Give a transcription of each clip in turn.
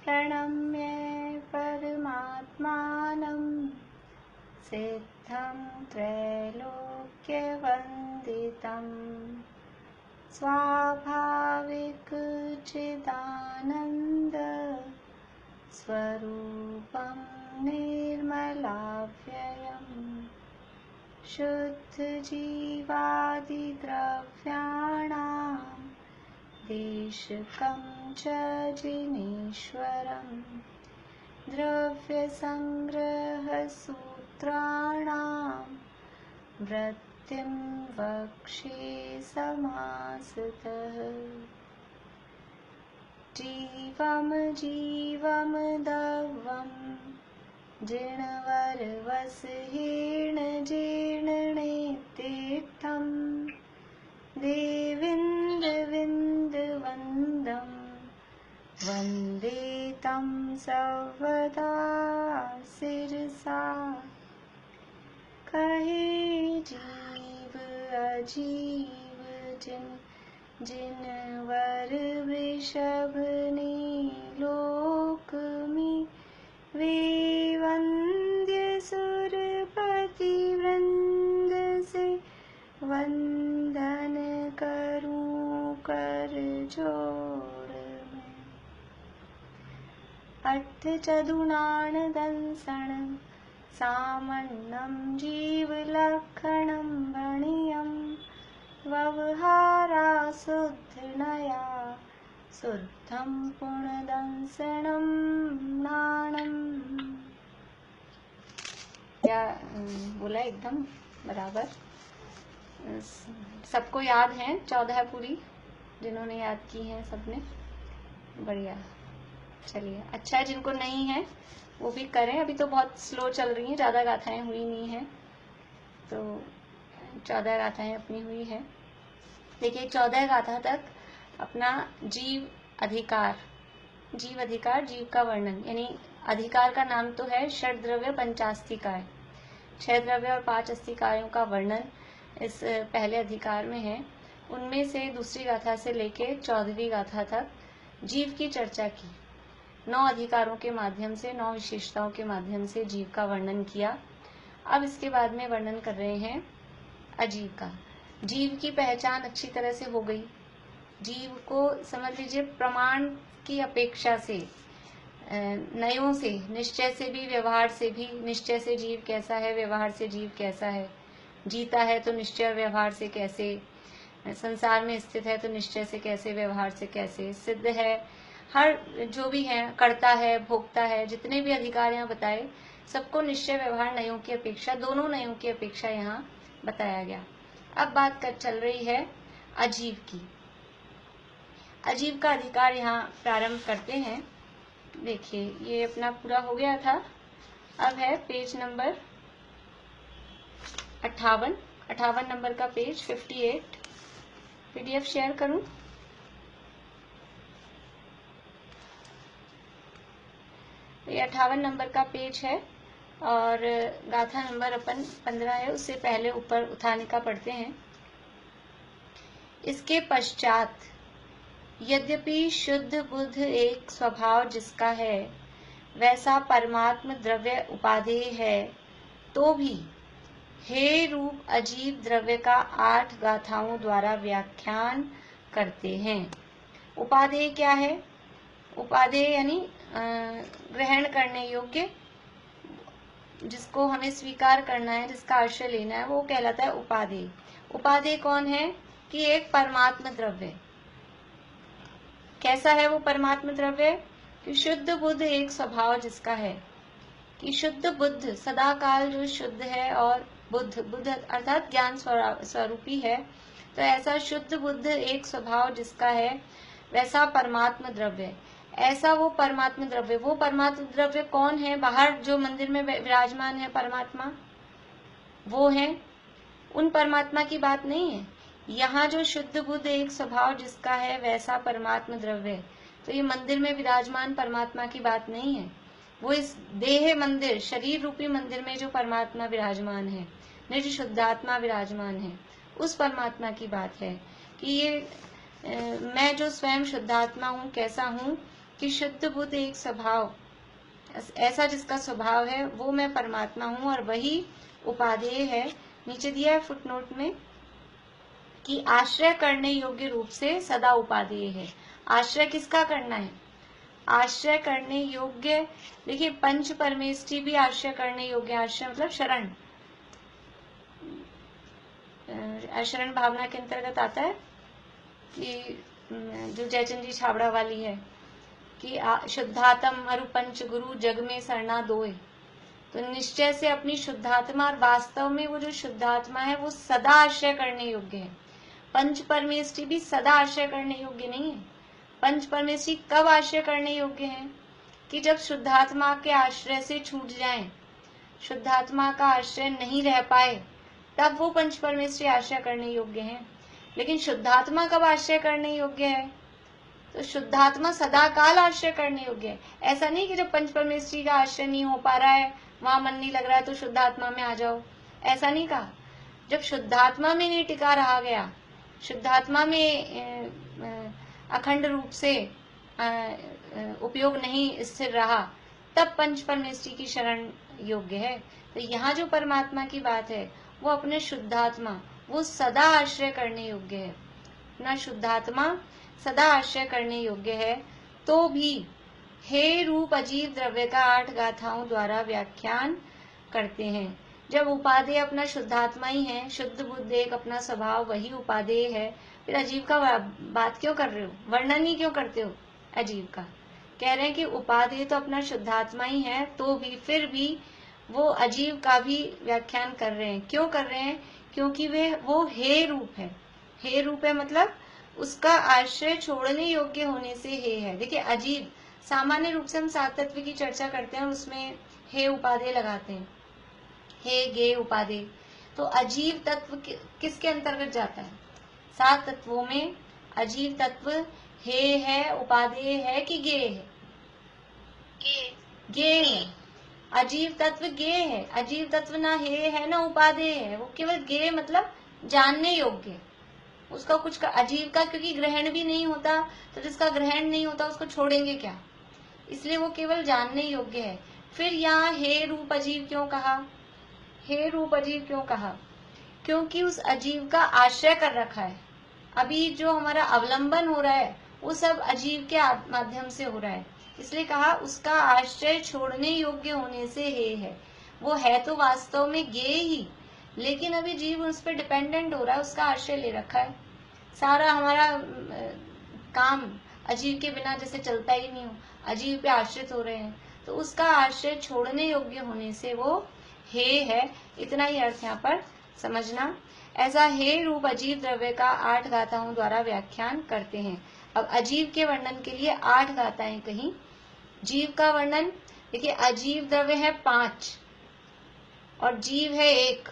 प्रणम्य परमात्मानं सिद्धं त्रैलोक्यवन्दितं स्वाभाविकचिदानन्द स्वरूपं निर्मलाव्ययम् शुद्धजीवादिद्रव्याणां देशकं च जिनेश्वरम् द्रव्यसंग्रहसूत्राणां वृत्तिं वक्षे समासतः जीवं दवं जिणवरवसहीर्णजीर्णनेतीर्थं देवीन्द्रविन्दवन्दं वन्दे तं सर्वदा शिरसा कहे जीव अजीव जिनवर वृषभने लोक में वे वंद्य सुरपति वृंद से वंदन करूं कर जोड़ में अट्ठ चतुर्णान दंसण सामन्नं जीवलक्षणं भणियं व्यवहारा शुद्धनया शुद्धं पुनर्दंसनं नाणम्। क्या बोला एकदम बराबर। सबको याद है 14 पूरी, जिन्होंने याद की है सबने, बढ़िया। चलिए अच्छा है, जिनको नहीं है वो भी करें। अभी तो बहुत स्लो चल रही हैं, ज़्यादा गाथाएं हुई नहीं हैं, तो 14 गाथाएं अपनी हुई है। देखिए 14 गाथा तक अपना जीव अधिकार, जीव का वर्णन, यानी अधिकार का नाम तो है षड द्रव्य पंचास्तिकाय, 6 द्रव्य और 5 अस्तिकायों का वर्णन इस पहले अधिकार में है। उनमें से दूसरी गाथा से लेके 14वीं गाथा तक जीव की चर्चा की, 9 अधिकारों के माध्यम से, 9 विशेषताओं के माध्यम से जीव का वर्णन किया। अब इसके बाद में वर्णन कर रहे हैं अजीव का। जीव की पहचान अच्छी तरह से हो गई। जीव को समझ लीजिए प्रमाण की अपेक्षा से, नयों से, निश्चय से भी, व्यवहार से भी। निश्चय से जीव कैसा है, व्यवहार से जीव कैसा है, जीता है तो निश्चय और व्यवहार से कैसे, संसार में स्थित है तो निश्चय से कैसे, व्यवहार से कैसे, सिद्ध है, हर जो भी है, करता है, भोगता है, जितने भी अधिकार यहाँ बताए सबको निश्चय व्यवहार नयों की अपेक्षा, दोनों नयों की अपेक्षा यहाँ बताया गया। अब बात चल रही है अजीव की। अजीव का अधिकार यहाँ प्रारंभ करते हैं। देखिए ये अपना पूरा हो गया था। अब है पेज नंबर 58 नंबर का पेज 58। पीडीएफ शेयर करूं? ये 58 नंबर का पेज है और गाथा नंबर अपन 15 है, उससे पहले ऊपर उठाने का पढ़ते हैं। इसके पश्चात यद्यपि शुद्ध बुद्ध एक स्वभाव जिसका है वैसा परमात्म द्रव्य उपादेय है, तो भी हे रूप अजीव द्रव्य का 8 गाथाओं द्वारा व्याख्यान करते हैं। उपादेय क्या है? उपादेय यानी ग्रहण करने योग्य, जिसको हमें स्वीकार करना है, जिसका आश्रय लेना है, वो कहलाता है उपादेय। उपादेय कौन है? कि एक परमात्म द्रव्य। कैसा है वो परमात्म द्रव्य? कि शुद्ध बुद्ध एक स्वभाव जिसका है, कि शुद्ध बुद्ध सदा काल जो शुद्ध है और बुद्ध अर्थात ज्ञान स्वरूपी है, तो ऐसा शुद्ध बुद्ध एक स्वभाव जिसका है वैसा परमात्म द्रव्य। ऐसा वो परमात्म द्रव्य, वो परमात्म द्रव्य कौन है? बाहर जो मंदिर में विराजमान है परमात्मा, वो है। उन परमात्मा की बात नहीं है। यहाँ जो शुद्ध बुद्ध एक स्वभाव जिसका है वैसा परमात्म द्रव्य, तो ये मंदिर में विराजमान परमात्मा की बात नहीं है। वो इस देह मंदिर, शरीर रूपी मंदिर में जो परमात्मा विराजमान है, निज शुद्धात्मा विराजमान है, उस परमात्मा की बात है कि ये मैं जो स्वयं शुद्धात्मा हूँ कैसा हूँ, कि शुद्ध बुद्ध एक स्वभाव, ऐसा जिसका स्वभाव है वो मैं परमात्मा हूँ और वही उपादेय है। नीचे दिया है फुटनोट में कि आश्रय करने योग्य रूप से सदा उपादेय है। आश्रय किसका करना है? आश्रय करने योग्य, देखिए पंच परमेष्टि भी आश्रय करने योग्य। आश्रय मतलब शरण, शरण भावना के अंतर्गत आता है कि जो जयचंद जी छाबड़ा वाली है कि शुद्धात्म अरु पंच गुरु जग में सरना दोए। तो निश्चय से अपनी शुद्धात्मा, और वास्तव में वो जो शुद्धात्मा है वो सदा आश्रय करने योग्य है। पंच परमेष्टि भी सदा आश्रय करने योग्य नहीं है। पंच परमेष्टि कब आश्रय करने योग्य है? कि जब शुद्धात्मा के आश्रय से छूट जाएं, शुद्धात्मा का आश्रय नहीं रह पाए, तब वो पंच परमेष्टि आश्रय करने योग्य है। लेकिन शुद्धात्मा कब आश्रय करने योग्य है? तो शुद्धात्मा सदा काल आश्रय करने योग्य है। ऐसा नहीं कि जब पंच परमेष्टि का आश्रय नहीं हो पा रहा है, वहां मन नहीं लग रहा है, तो शुद्धात्मा में आ जाओ, ऐसा नहीं कहा। जब शुद्धात्मा में नहीं टिका रहा गया, शुद्धात्मा में अखंड रूप से उपयोग नहीं स्थिर रहा, तब पंच परमेष्टि की शरण योग्य है। तो यहाँ जो परमात्मा की बात है वो अपने शुद्धात्मा, वो सदा आश्रय करने योग्य है। अपना शुद्धात्मा सदा आश्रय करने योग्य है। तो भी हे रूप अजीव द्रव्य का 8 गाथाओं द्वारा व्याख्यान करते हैं। जब उपादेय अपना शुद्धात्मा ही है, शुद्ध बुद्ध एक अपना स्वभाव वही उपादेय है, फिर अजीव का बात क्यों कर रहे हो? वर्णन ही क्यों करते हो अजीव का? कह रहे हैं कि उपादेय तो अपना शुद्धात्मा ही है, तो भी फिर भी वो अजीव का भी व्याख्यान कर रहे हैं। क्यों कर रहे हैं? क्योंकि वो हे रूप है। हे रूप है मतलब उसका आश्रय छोड़ने योग्य होने से हे है। देखिए अजीव, सामान्य रूप से हम 7 तत्व की चर्चा करते हैं और उसमें हे उपादेय लगाते हैं, हे गे उपादेय। तो अजीव तत्व किसके अंतर्गत जाता है? 7 तत्वों में अजीव तत्व हे है, उपादेय है कि गे है? गे है। अजीव तत्व गे है। अजीव तत्व ना हे है ना उपादेय है, वो केवल गे मतलब जानने योग्य। उसका कुछ का अजीव का क्योंकि ग्रहण भी नहीं होता, तो जिसका ग्रहण नहीं होता उसको छोड़ेंगे क्या? इसलिए वो केवल जानने योग्य है। फिर यहाँ हे रूप अजीव क्यों कहा? हे रूप अजीव क्यों कहा? क्योंकि उस अजीव का आश्रय कर रखा है। अभी जो हमारा अवलंबन हो रहा है वो सब अजीव के माध्यम से हो रहा है, इसलिए कहा उसका आश्रय छोड़ने योग्य होने से हे है। वो है तो वास्तव में गे ही, लेकिन अभी जीव उस पर डिपेंडेंट हो रहा है, उसका आश्रय ले रखा है। सारा हमारा काम अजीव के बिना जैसे चलता ही नहीं हो, अजीव पे आश्रित हो रहे हैं, तो उसका आश्रय छोड़ने योग्य होने से वो हे है। इतना ही अर्थ यहाँ पर समझना। ऐसा हे रूप अजीव द्रव्य का 8 गाथाओं द्वारा व्याख्यान करते हैं। अब अजीव के वर्णन के लिए 8 गाथाएं कहीं। जीव का वर्णन देखिए, अजीव द्रव्य है 5 और जीव है 1।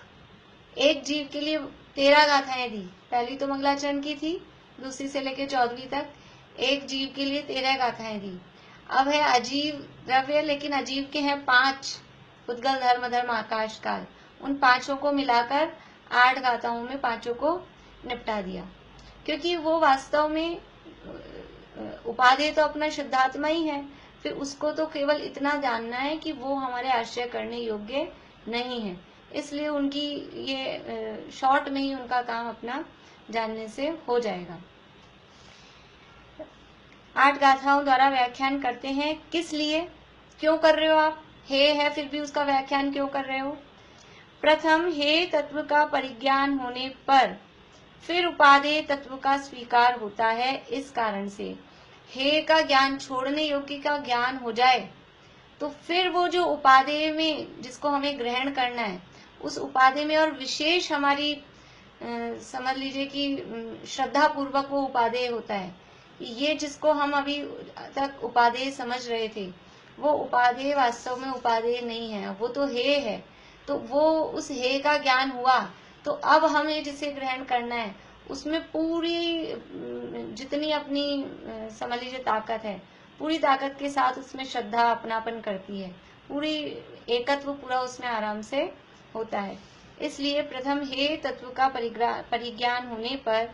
एक जीव के लिए 13 गाथाएं दी। पहली तो मंगलाचरण की थी, दूसरी से लेकर 14वीं तक एक जीव के लिए 13 गाथाएं दी। अब है अजीव द्रव्य, लेकिन अजीव के हैं 5, उद्गल धर्म धर्म आकाश काल। उन 5 को मिलाकर 8 गाथाओं में 5 को निपटा दिया, क्योंकि वो वास्तव में उपादेय तो अपना शुद्धात्मा ही है। फिर उसको तो केवल इतना जानना है कि वो हमारे आश्रय करने योग्य नहीं है, इसलिए उनकी ये शॉर्ट में ही उनका काम अपना जानने से हो जाएगा। 8 गाथाओं द्वारा व्याख्यान करते हैं। किस लिए, क्यों कर रहे हो आप? हे है फिर भी उसका व्याख्यान क्यों कर रहे हो? प्रथम हे तत्व का परिज्ञान होने पर फिर उपादेय तत्व का स्वीकार होता है। इस कारण से हे का ज्ञान छोड़ने योग्य का ज्ञान हो जाए तो फिर वो जो उपादेय में जिसको हमें ग्रहण करना है, उस उपादेय में और विशेष हमारी समझ लीजिए कि श्रद्धा पूर्वक वो उपादेय होता है। ये जिसको हम अभी तक उपादेय समझ रहे थे, वो उपादेय वास्तव में उपादेय नहीं है, वो तो हे है। तो वो उस हे का ज्ञान हुआ, तो अब हमें जिसे ग्रहण करना है उसमें पूरी जितनी अपनी समझ लीजिए ताकत है, पूरी ताकत के साथ उसमें श्रद्धा अपनापन करती है, पूरी एकत्व पूरा उसमें आराम से होता है। इसलिए प्रथम हे तत्व का परिज्ञान होने पर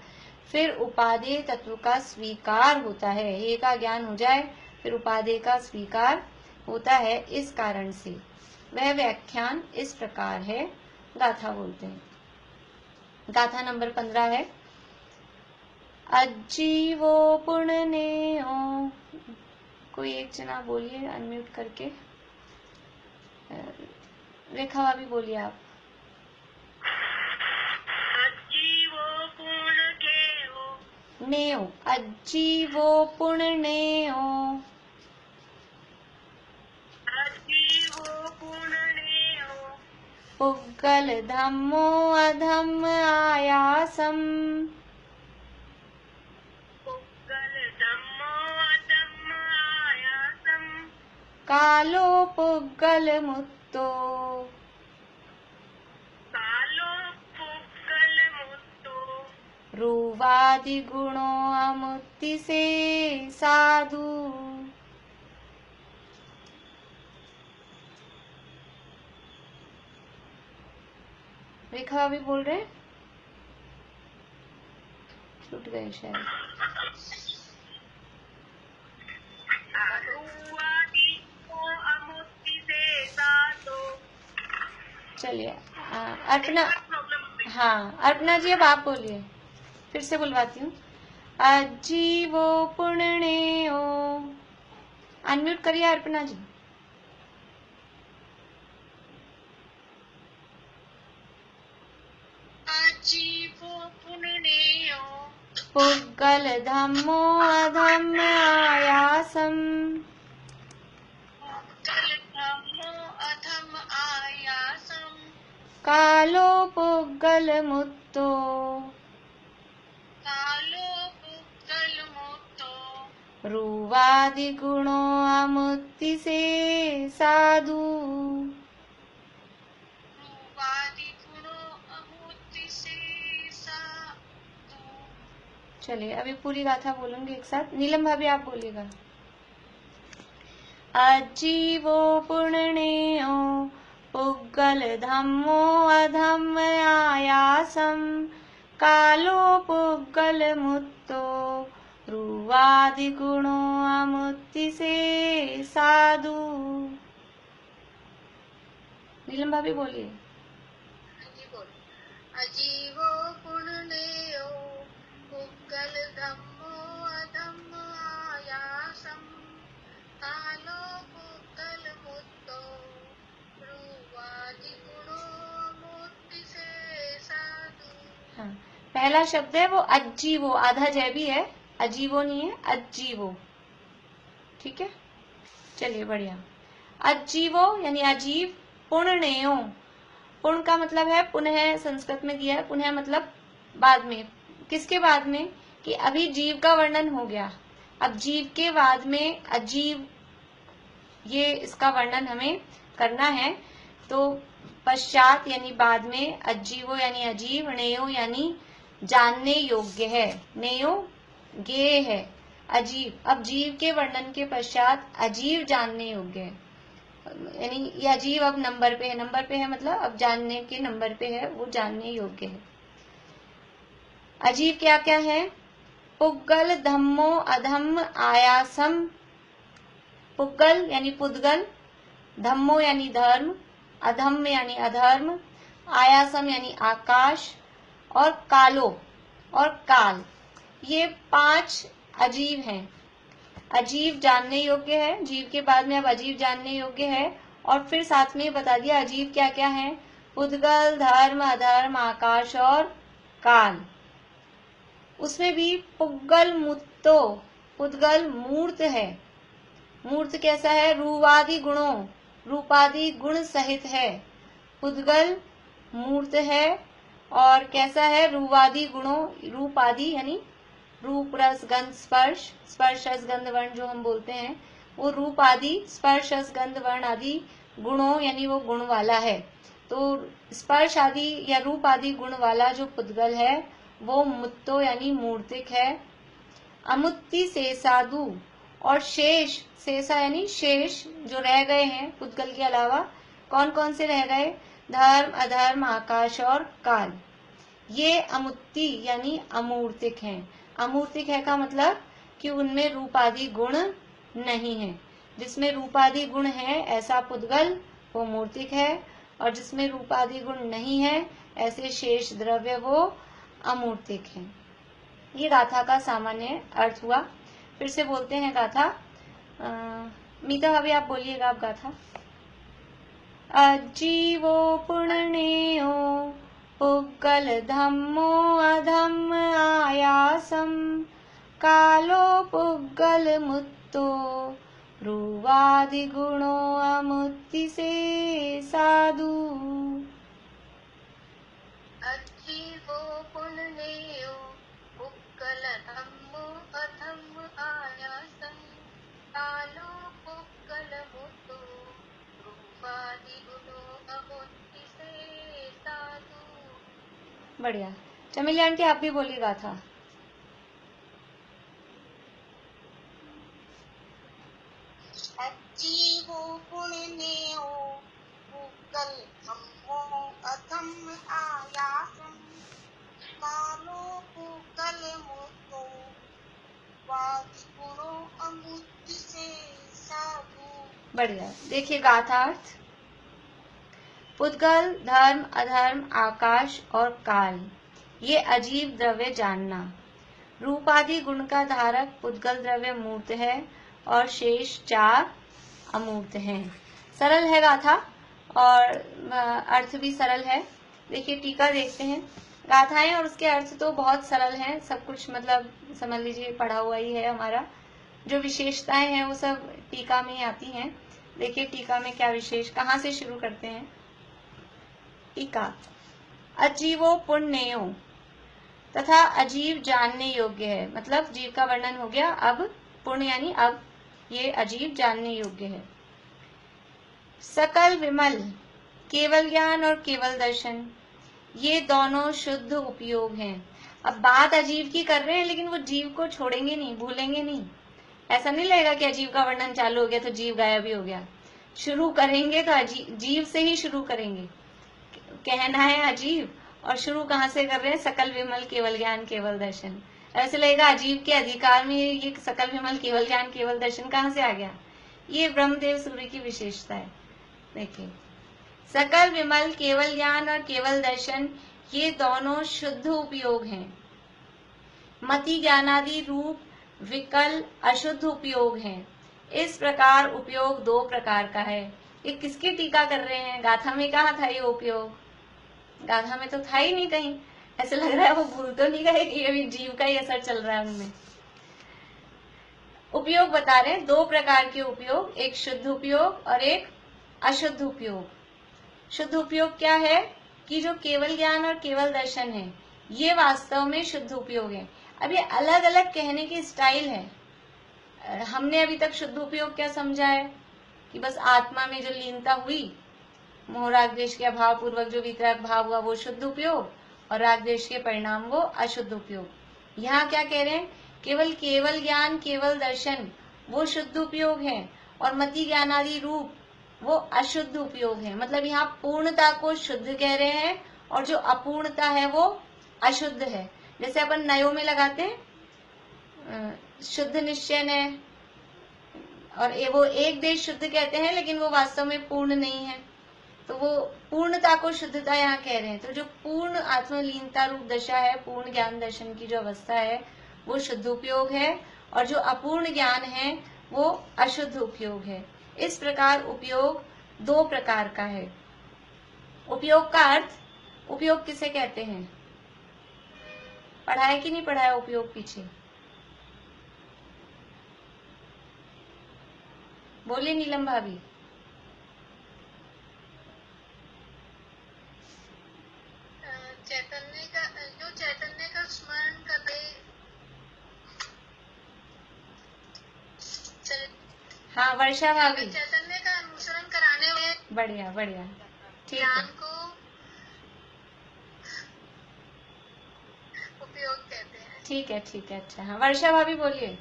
फिर उपादेय तत्व का स्वीकार होता है। हे का ज्ञान हो जाए फिर उपादेय का स्वीकार होता है इस कारण से। वह व्याख्यान इस प्रकार है, गाथा बोलते हैं। गाथा नंबर 15 है, अज्जीवो पुण्यनेयो। कोई एक जना बोलिए अनम्यूट करके। रेखा भाभी बोलिए आप। अज्जीवो पुण्यनेयो। नेयो, अज्जीवो पुण्यनेयो। अज्जीवो पुण्यनेयो। पुग्गल धम्मो अधम्म आयासम। पुग्गल धम्मो अधम्म आयासम। कालो पुग्गल मुक्तो। कालो पुग्गल मुक्तो। रूवादि गुणो अमुक्ति से साधु। रेखा भी बोल रहे हैं, छूट गए शायद। रूवादि को अमुक्ति से साधु। चलिए अर्पणा, हाँ अर्पणा जी अब आप बोलिए, फिर से बुलवाती हूँ। अज्जीवो पुण्यनेयो। अनम्यूट करिए अर्पणा जी। अज्जीवो पुण्यनेयो। पुग्गल धम्मो अधम्म आयासम। पुग्गल धम्मो अधम्म आयासम। कालो पुग्गल मुक्तो। कालो पुग्गल मुक्तो। रूवादि गुणो अमुक्ति से साधु। रूवादि गुणो अमुक्ति से साधु। चलिए अभी पूरी गाथा बोलूंगी एक साथ। नीलम भाभी आप बोलिएगा। अज्जीवो पुण्यनेयो। पुग्गल धम्मो अधम्म आयासम। कालो पुग्गल मुक्तो। रूवादि गुणो अमुक्ति से साधु। नीलम भाभी बोलिए। अजीवो पुण्यनेयो। पुग्गल धम्मो अधम्म आयासम। कालो पुग्गल मुक्तो। रूवादि गुणो अमुक्ति से साधु। हाँ, पहला शब्द है वो अज्जीवो, आधा जय भी है, अजीवो नहीं है, अज्जीवो। ठीक है, चलिए बढ़िया। अज्जीवो यानी अजीव। पुण्यनेयो, पुण्य का मतलब है पुनः, संस्कृत में दिया है पुनः मतलब बाद में। किसके बाद में? कि अभी जीव का वर्णन हो गया, अब जीव के बाद में अजीव, ये इसका वर्णन हमें करना है। तो पश्चात यानी बाद में, अजीवो यानी अजीव, नेयो यानी जानने योग्य है, नेयो गेय है, अजीव। अब जीव के वर्णन के पश्चात अजीव जानने योग्य है, यानी ये अजीव अब नंबर पे है, नंबर पे है मतलब अब जानने के नंबर पे है, वो जानने योग्य है। अजीव क्या क्या है? पुग्गल धम्मो अधम्म आयासम। पुग्गल यानी पुद्गल, धम्मो यानी धर्म, अधम्म यानी अधर्म, आयासम यानी आकाश, और कालो और काल, ये 5 अजीव हैं। अजीव जानने योग्य है, जीव के बाद में अब अजीव जानने योग्य है, और फिर साथ में बता दिया अजीव क्या क्या है, पुद्गल, धर्म, अधर्म, आकाश और काल। उसमें भी पुग्गल मुत्तो, पुद्गल मूर्त है। मूर्त कैसा है? रूवादि गुणों, रूपादि गुण सहित है। पुद्गल मूर्त है और कैसा है? रूवादि गुणों, रूपादि यानी रूप रस गंध स्पर्श, स्पर्श रस गंध वर्ण जो हम बोलते हैं, वो रूप आदि स्पर्श रस गंध वर्ण आदि गुणों यानी वो गुण वाला है। तो स्पर्श आदि या रूप आदि गुण वाला जो पुद्गल है वो मुत्तो यानी मूर्तिक है। अमुत्ति से साधु, और शेष, शेषा यानी शेष जो रह गए हैं पुद्गल के अलावा, कौन कौन से रह गए? धर्म, अधर्म, आकाश और काल, ये अमुत्ति यानी अमूर्तिक हैं। अमूर्तिक है का मतलब कि उनमें रूप आदि गुण नहीं है। जिसमें रूपादि गुण है ऐसा पुद्गल वो मूर्तिक है, और जिसमें रूपादि गुण नहीं है ऐसे शेष द्रव्य वो अमूर्तिक है। ये गाथा का सामान्य अर्थ हुआ। फिर से बोलते हैं गाथा। मीता भाभी आप बोलिएगा आप गाथा। अजीवो पुण्यो पुग्गल धम्मो अधम्म आयासम कालो पुग्गल मुत्तो रूवादि गुणो अमुत्ति से साधु। अजीवो पुण्यो पुग्गल धम्मो अधम्म आयासं कालो पुग्गल मुत्तो रूपादि गुणो अमुत्ति से साधु। बढ़िया। चमेली आंटी आप भी बोलिएगा था। अजीवो पुण्यो पुग्गल धम्मो अधम्म आयासं कालो पुग्गल मुत्तो रूपादि गुणो अमुत्ति से साधु। बढ़िया। देखिए गाथार्थ। पुद्गल, धर्म, अधर्म, आकाश और काल ये अजीब द्रव्य जानना। रूपादि गुण का धारक पुद्गल द्रव्य मूर्त है और शेष चार अमूर्त हैं। सरल है गाथा और अर्थ भी सरल है। देखिए टीका देखते हैं। गाथाएं और उसके अर्थ तो बहुत सरल हैं, सब कुछ मतलब समझ लीजिए पढ़ा हुआ ही है हमारा। जो विशेषताएं हैं वो सब टीका में ही आती हैं। देखिए टीका में क्या विशेष, कहाँ से शुरू करते हैं। टीका। अजीवो पुण्यो तथा अजीव जानने योग्य है, मतलब जीव का वर्णन हो गया। अब पुण्य यानी अब ये अजीब जानने योग्य है। सकल विमल केवल ज्ञान और केवल दर्शन ये दोनों शुद्ध उपयोग हैं। अब बात अजीव की कर रहे हैं लेकिन वो जीव को छोड़ेंगे नहीं, भूलेंगे नहीं। ऐसा नहीं लगेगा कि अजीव का वर्णन चालू हो गया तो जीव गायब ही हो गया। शुरू करेंगे तो जीव से ही शुरू करेंगे। कहना है अजीव और शुरू कहाँ से कर रहे हैं, सकल विमल केवल ज्ञान केवल दर्शन। ऐसे लगेगा अजीव के अधिकार में ये सकल विमल केवल ज्ञान केवल दर्शन कहाँ से आ गया। ये ब्रह्मदेव सूर्य की विशेषता है। देखिए सकल विमल केवल ज्ञान और केवल दर्शन ये दोनों शुद्ध उपयोग हैं। मति ज्ञानादि रूप विकल अशुद्ध उपयोग हैं। इस प्रकार उपयोग दो प्रकार का है। ये किसकी टीका कर रहे हैं। गाथा में कहाँ था ये उपयोग, गाथा में तो था ही नहीं कहीं। ऐसे लग रहा है वो भूल तो नहीं गए कि अभी जीव का ही असर चल रहा है उनमें। उपयोग बता रहे हैं दो प्रकार के उपयोग, एक शुद्ध उपयोग और एक अशुद्ध उपयोग। शुद्ध उपयोग क्या है कि जो केवल ज्ञान और केवल दर्शन है ये वास्तव में शुद्ध उपयोग है। अब ये अलग अलग कहने की स्टाइल है। हमने अभी तक शुद्ध उपयोग क्या समझा है कि बस आत्मा में जो लीनता हुई, मोह राग द्वेष के अभाव पूर्वक जो वितराग भाव हुआ वो शुद्ध उपयोग, और राग द्वेष के परिणाम वो अशुद्ध उपयोग। यहाँ क्या कह रहे हैं, केवल ज्ञान केवल दर्शन वो शुद्ध उपयोग है और मति ज्ञानादि रूप वो अशुद्ध उपयोग है। मतलब यहाँ पूर्णता को शुद्ध कह रहे हैं और जो अपूर्णता है वो अशुद्ध है। जैसे अपन नयों में लगाते हैं शुद्ध निश्चय ने, और वो एक देश शुद्ध कहते हैं लेकिन वो वास्तव में पूर्ण नहीं है। तो वो पूर्णता को शुद्धता यहाँ कह रहे हैं। तो जो पूर्ण आत्मलीनता रूप दशा है, पूर्ण ज्ञान दर्शन की जो अवस्था है वो शुद्ध उपयोग है, और जो अपूर्ण ज्ञान है वो अशुद्ध उपयोग है। इस प्रकार उपयोग दो प्रकार का है। उपयोग का अर्थ, उपयोग किसे कहते हैं, पढ़ा है कि नहीं पढ़ा है उपयोग पीछे, बोलिए नीलम भाभी। चैतन्य का स्मरण करके हाँ वर्षा भाभी, चैतन्य का अनुसरण कराने में बढ़िया बढ़िया, ठीक है, ज्ञान को उपयोग कहते हैं। ठीक है ठीक है। अच्छा हाँ वर्षा भाभी बोलिए।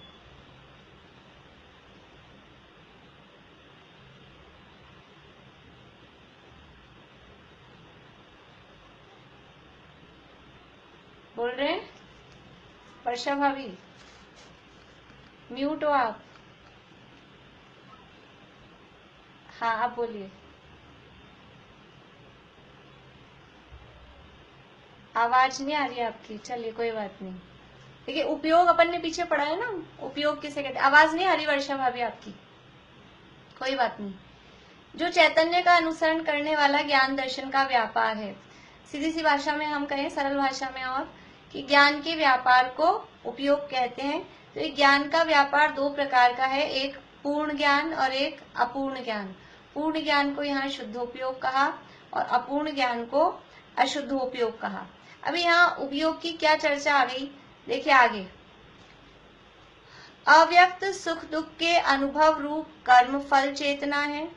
बोल रहे हैं वर्षा भाभी, म्यूट हो आप। हाँ आप बोलिए। आवाज नहीं आ रही आपकी, चलिए कोई बात नहीं। देखिए उपयोग अपन ने पीछे पढ़ा है ना, उपयोग किसे कहते हैं। आवाज नहीं आ रही वर्षा भाभी आपकी, कोई बात नहीं। जो चैतन्य का अनुसरण करने वाला ज्ञान दर्शन का व्यापार है, सीधी सी भाषा में हम कहें, सरल भाषा में, और कि ज्ञान के व्यापार को उपयोग कहते हैं। तो ये ज्ञान का व्यापार दो प्रकार का है, एक पूर्ण ज्ञान और एक अपूर्ण ज्ञान। पूर्ण ज्ञान को यहाँ शुद्धोपयोग कहा और अपूर्ण ज्ञान को अशुद्धोपयोग कहा। अभी यहाँ उपयोग की क्या चर्चा आ गई, देखिए आगे। अव्यक्त सुख दुख के अनुभव रूप कर्म फल चेतना है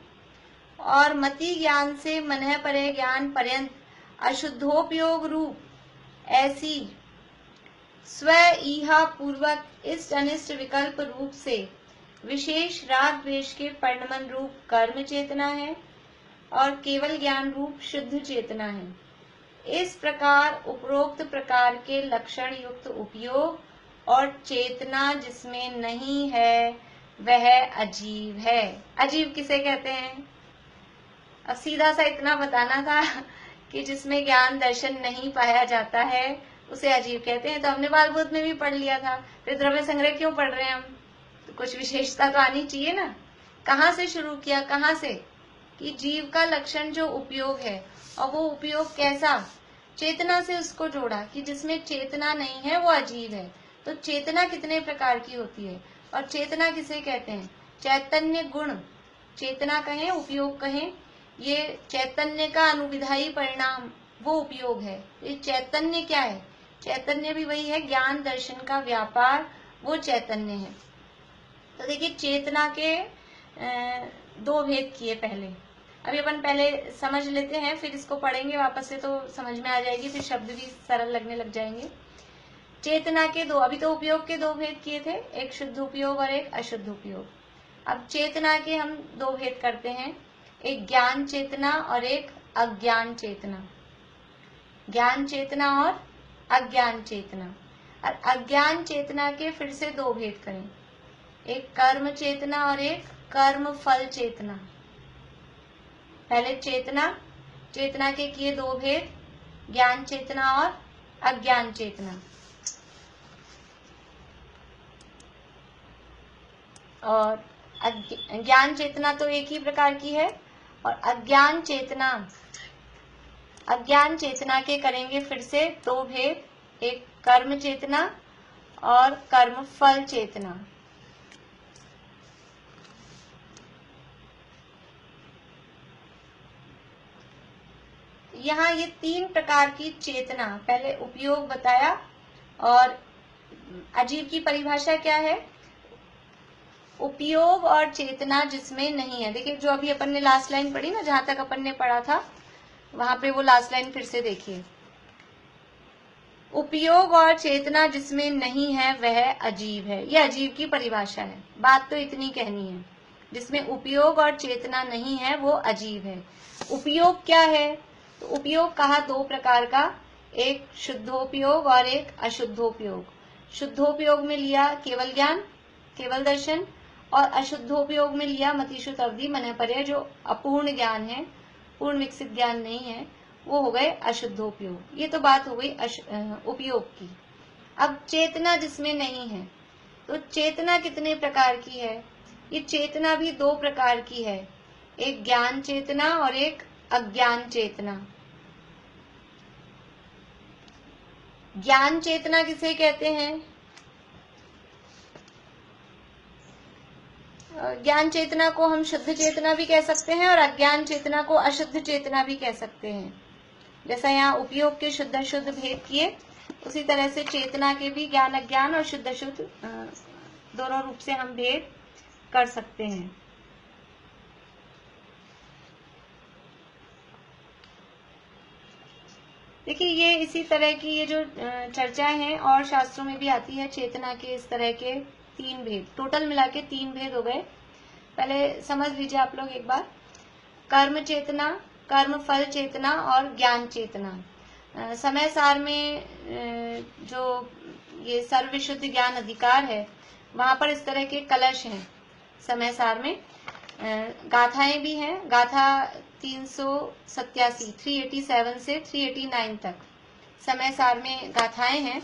और मति ज्ञान से मनः परे ज्ञान पर्यंत अशुद्धोपयोग रूप ऐसी स्व ईहा पूर्वक इष्ट अनिष्ट विकल्प रूप से विशेष राग द्वेष के परिणमन रूप कर्म चेतना है और केवल ज्ञान रूप शुद्ध चेतना है। इस प्रकार उपरोक्त प्रकार के लक्षण युक्त उपयोग और चेतना जिसमें नहीं है वह अजीव है। अजीव किसे कहते हैं? अब सीधा सा इतना बताना था कि जिसमें ज्ञान दर्शन नहीं पाया जाता है उसे अजीव कहते हैं। तो हमने बाल बोध में भी पढ़ लिया था, फिर द्रव्य संग्रह क्यों पढ़ रहे हैं हम? तो कुछ विशेषता तो आनी चाहिए ना। कहाँ से शुरू किया, कहाँ से, कि जीव का लक्षण जो उपयोग है, और वो उपयोग कैसा, चेतना से उसको जोड़ा कि जिसमें चेतना नहीं है वो अजीव है। तो चेतना कितने प्रकार की होती है और चेतना किसे कहते हैं? चैतन्य गुण चेतना कहें, उपयोग कहें, ये चैतन्य का अनुविधायी परिणाम वो उपयोग है। ये चैतन्य क्या है? चैतन्य भी वही है, ज्ञान दर्शन का व्यापार, वो चैतन्य है। तो देखिए चेतना के दो भेद किए पहले। अभी अपन पहले समझ लेते हैं, फिर इसको पढ़ेंगे वापस से तो समझ में आ जाएगी, फिर शब्द भी सरल लगने लग जाएंगे। चेतना के दो, अभी तो उपयोग के दो भेद किए थे, एक शुद्ध उपयोग और एक अशुद्ध उपयोग। अब चेतना के हम दो भेद करते हैं, एक ज्ञान चेतना और एक अज्ञान चेतना। ज्ञान चेतना और अज्ञान चेतना। और अज्ञान चेतना के फिर से दो भेद करें, एक कर्म चेतना और एक कर्म फल चेतना। पहले चेतना, चेतना के किए दो भेद, ज्ञान चेतना और अज्ञान चेतना। और ज्ञान चेतना तो एक ही प्रकार की है, और अज्ञान चेतना, अज्ञान चेतना के करेंगे फिर से दो भेद, एक कर्म चेतना और कर्म फल चेतना। यहाँ ये तीन प्रकार की चेतना, पहले उपयोग बताया और अजीव की परिभाषा क्या है? उपयोग और चेतना जिसमें नहीं है। देखिए जो अभी अपन ने लास्ट लाइन पढ़ी ना, जहां तक अपन ने पढ़ा था वहां पे वो लास्ट लाइन फिर से देखिए। उपयोग और चेतना जिसमें नहीं है वह अजीव है, यह अजीव की परिभाषा है। बात तो इतनी कहनी है, जिसमें उपयोग और चेतना नहीं है वो अजीव है। उपयोग क्या है? तो उपयोग कहा दो प्रकार का, एक शुद्धोपयोग और एक अशुद्धोपयोग। शुद्धोपयोग में लिया केवल ज्ञान, केवल दर्शन, और अशुद्धोपयोग में लिया मतिशुद्ध अवधि मनः पर्यय, जो अपूर्ण ज्ञान है, पूर्ण विकसित ज्ञान नहीं है, वो हो गए अशुद्धोपयोग। ये तो बात हो गई उपयोग की। अब चेतना जिसमें नहीं है, तो चेतना कितने प्रकार की है? ये चेतना भी दो प्रकार की है, एक ज्ञान चेतना और एक अज्ञान चेतना। ज्ञान चेतना किसे कहते हैं? ज्ञान चेतना को हम शुद्ध चेतना भी कह सकते हैं और अज्ञान चेतना को अशुद्ध चेतना भी कह सकते हैं। जैसा यहाँ उपयोग के शुद्ध अशुद्ध भेद किए, उसी तरह से चेतना के भी ज्ञान अज्ञान और शुद्ध अशुद्ध दोनों रूप से हम भेद कर सकते हैं। देखिए ये इसी तरह की ये जो चर्चाएं हैं और शास्त्रों में भी आती है, चेतना के इस तरह के तीन भेद, टोटल मिला के तीन भेद हो गए। पहले समझ लीजिए आप लोग एक बार, कर्म चेतना, कर्म फल चेतना और ज्ञान चेतना। समय सार में जो ये सर्वविशुद्ध ज्ञान अधिकार है, वहां पर इस तरह के कलश हैं समय सार में। गाथाएं भी हैं। गाथा 387 387 से 389 तक समय सार में गाथाएं हैं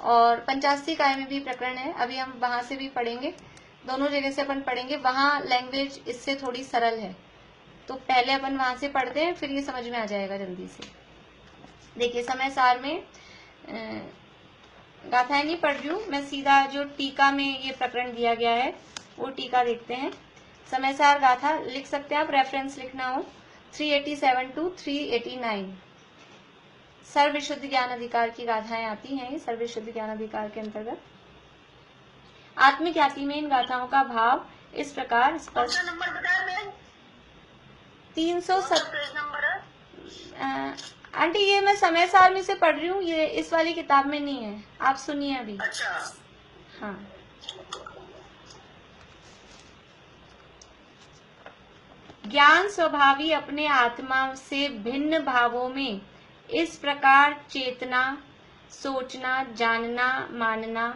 और 85 काय में भी प्रकरण है। अभी हम वहां से भी पढ़ेंगे, दोनों जगह से अपन पढ़ेंगे। वहां लैंग्वेज इससे थोड़ी सरल है, तो पहले अपन वहां से पढ़ते हैं, फिर ये समझ में आ जाएगा जल्दी से। देखिए समय सार में गाथाएं नहीं पढ़ रही हूँ मैं, सीधा जो टीका में ये प्रकरण दिया गया है वो टीका देखते हैं। समय सार गाथा लिख सकते हैं आप, रेफरेंस लिखना हो 387 to 389। सर्वशुद्ध ज्ञान अधिकार की गाथाएं आती हैं, सर्वशुद्ध ज्ञान अधिकार के अंतर्गत। आत्मिक ख्याति में इन गाथाओं का भाव इस प्रकार स्पष्ट। नंबर बताया मैम? 370 पेज नंबर है? आंटी ये मैं समय सार में से पढ़ रही हूँ, ये इस वाली किताब में नहीं है, आप सुनिए अभी। अच्छा। हाँ, ज्ञान स्वभावी अपने आत्मा से भिन्न भावों में इस प्रकार चेतना, सोचना, जानना, मानना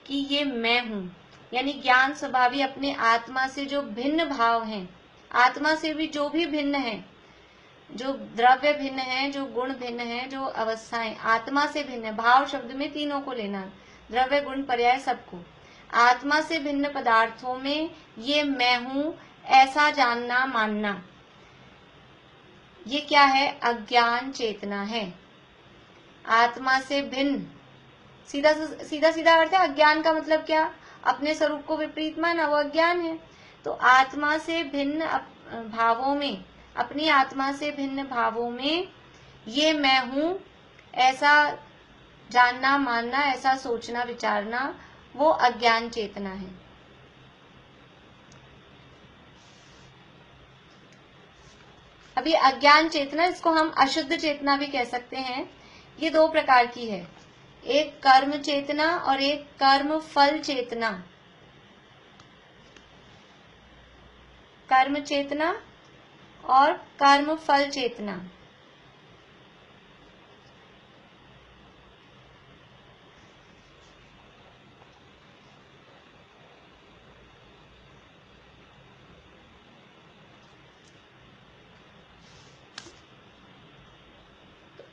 कि ये मैं हूँ। यानी ज्ञान स्वभावी अपने आत्मा से जो भिन्न भाव हैं, आत्मा से भी जो भी भिन्न है, जो द्रव्य भिन्न है, जो गुण भिन्न है, जो अवस्थाएं आत्मा से भिन्न है। भाव शब्द में तीनों को लेना, द्रव्य गुण पर्याय सबको। आत्मा से भिन्न पदार्थों में ये मैं हूँ ऐसा जानना मानना, ये क्या है? अज्ञान चेतना है। आत्मा से भिन्न, सीधा सीधा अर्थ है। अज्ञान का मतलब क्या? अपने स्वरूप को विपरीत माना, वो अज्ञान है। तो आत्मा से भिन्न भावों में, अपनी आत्मा से भिन्न भावों में ये मैं हूँ ऐसा जानना मानना, ऐसा सोचना विचारना, वो अज्ञान चेतना है। अभी अज्ञान चेतना, इसको हम अशुद्ध चेतना भी कह सकते हैं। ये दो प्रकार की है, एक कर्म चेतना और एक कर्म फल चेतना। कर्म चेतना और कर्म फल चेतना।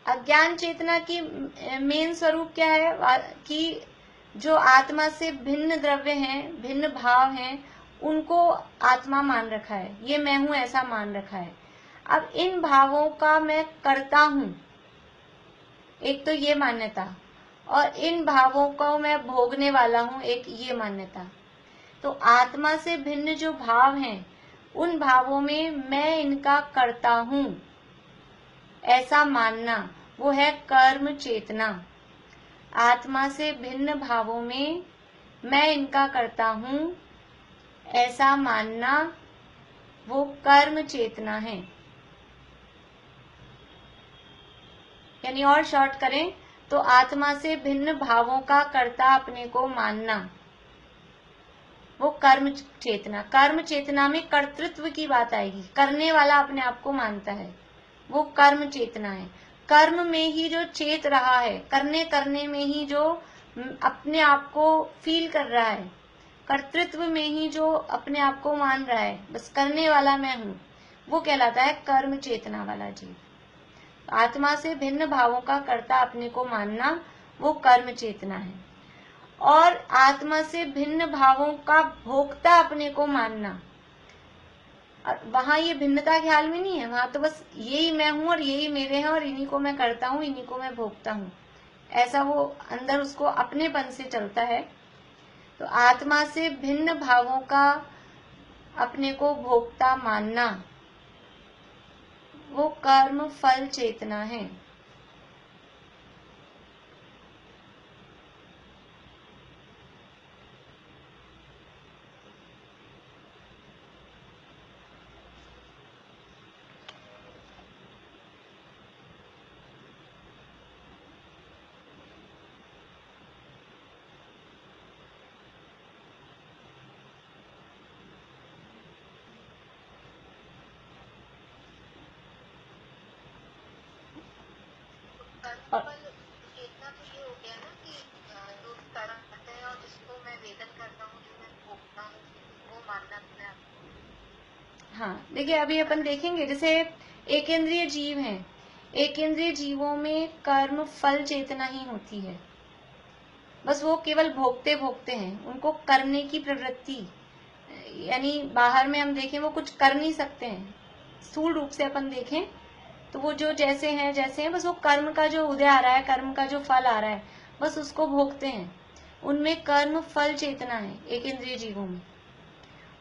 अज्ञान चेतना की मेन स्वरूप क्या है कि जो आत्मा से भिन्न द्रव्य हैं, भिन्न भाव हैं, उनको आत्मा मान रखा है, ये मैं हूं ऐसा मान रखा है। अब इन भावों का मैं करता हूं, एक तो ये मान्यता, और इन भावों को मैं भोगने वाला हूं, एक ये मान्यता। तो आत्मा से भिन्न जो भाव हैं, उन भावों में मैं इनका करता हूं ऐसा मानना, वो है कर्म चेतना। आत्मा से भिन्न भावों में मैं इनका करता हूं ऐसा मानना, वो कर्म चेतना है। यानी और शॉर्ट करें तो आत्मा से भिन्न भावों का कर्ता अपने को मानना, वो कर्म चेतना। कर्म चेतना में कर्तृत्व की बात आएगी, करने वाला अपने आप को मानता है, वो कर्म चेतना है। कर्म में ही जो चेत रहा है, करने में ही जो अपने आप को फील कर रहा है, कर्तृत्व में ही जो अपने आप को मान रहा है, बस करने वाला मैं हूं, वो कहलाता है कर्म चेतना वाला जीव। आत्मा से भिन्न भावों का कर्ता अपने को मानना, वो कर्म चेतना है। और आत्मा से भिन्न भावों का भोक्ता अपने को मानना, वहां ये भिन्नता ख्याल में नहीं है, वहां तो बस यही मैं हूं और यही मेरे हैं और इन्हीं को मैं करता हूं, इन्हीं को मैं भोगता हूं, ऐसा वो अंदर उसको अपनेपन से चलता है। तो आत्मा से भिन्न भावों का अपने को भोक्ता मानना, वो कर्म फल चेतना है। चेतना तो ये हो गया ना कि जो कर्म करते हैं और जिसको मैं वेदन करता हूँ, जो मैं भोगता हूँ, वो मानना अपने आप। हाँ, देखिए अभी अपन देखेंगे जैसे एकेंद्रिय जीव हैं, एकेंद्रिय जीवों में कर्म फल चेतना ही होती है, बस वो केवल भोगते भोगते हैं, उनको करने की प्रवृत्ति, यानी बाहर में हम देखें वो कुछ कर नहीं सकते हैं, स्थूल रूप से अपन देखें तो वो जो जैसे हैं बस वो कर्म का जो उदय आ रहा है, कर्म का जो फल आ रहा है बस उसको भोगते हैं, उनमें कर्म फल चेतना है एक इंद्रिय जीवों में।